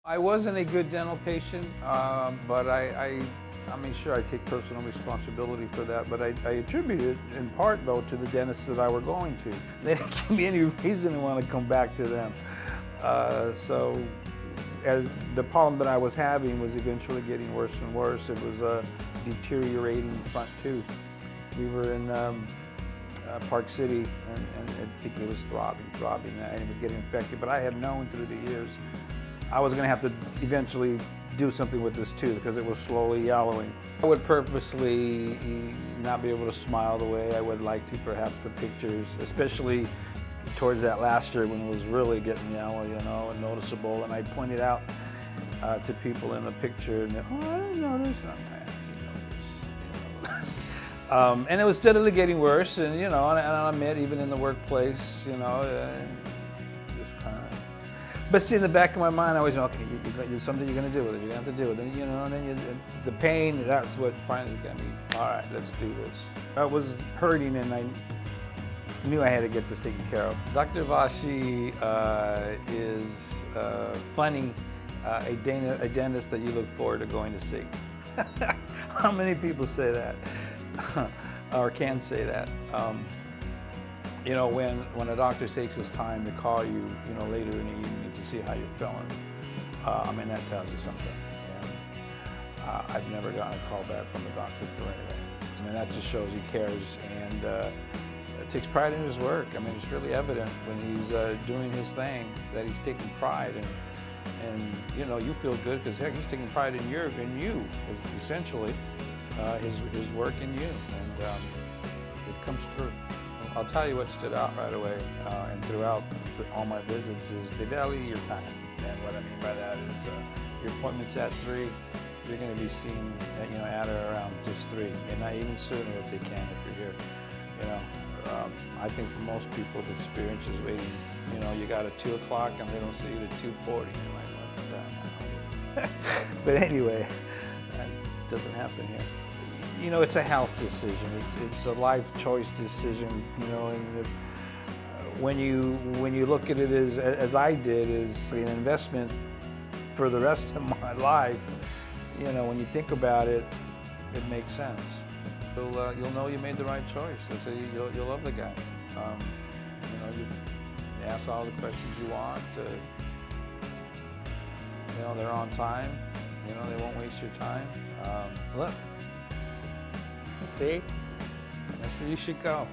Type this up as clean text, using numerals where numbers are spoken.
I wasn't a good dental patient, but I mean, sure, I take personal responsibility for that, but I attribute it in part, though, to the dentists that I were going to. They didn't give me any reason to want to come back to them. So as the problem that I was having was eventually getting worse and worse. It was a deteriorating front tooth. We were in Park City, and I think it was throbbing, and it was getting infected. But I had known through the years I was going to have to eventually do something with this tooth because it was slowly yellowing. I would purposely not be able to smile the way I would like to, perhaps for pictures, especially towards that last year when it was really getting yellow, you know, and noticeable. And I pointed out to people in the picture, and oh, I didn't notice. And it was steadily getting worse, and you know, and I admit, even in the workplace, you know, just kind of. But see, in the back of my mind, I always know, okay, there's something you're going to do with it. You're going to have to do it, and you know, and then the pain. That's what finally got me. All right, let's do this. I was hurting, and I knew I had to get this taken care of. Dr. Vashi is funny, a dentist that you look forward to going to see. How many people say that? Or can say that. You know, when a doctor takes his time to call you, you know, later in the evening to see how you're feeling, I mean, that tells you something. And I've never gotten a call back from a doctor for anything. I mean, that just shows he cares and takes pride in his work. I mean, it's really evident when he's doing his thing that he's taking pride, and you know, you feel good because heck, he's taking pride in you, essentially. His work in you, and it comes through. I'll tell you what stood out right away, and throughout all my visits, is they value your time. And what I mean by that is your appointment's at 3, you're going to be seen at, you know, at or around just 3, and not even sooner if they can, if you're here. You know, I think for most people, the experience is waiting. You know, you got a 2 o'clock, and they don't see you at 2:40. You're like, what the hell? But anyway, that doesn't happen here. You know, it's a health decision. It's a life choice decision. You know, and when you look at it as I did, as an investment for the rest of my life, you know, when you think about it, it makes sense. You'll know you made the right choice. So you'll love the guy. You know, you ask all the questions you want. You know, they're on time. You know, they won't waste your time. Look. See? That's where you should go.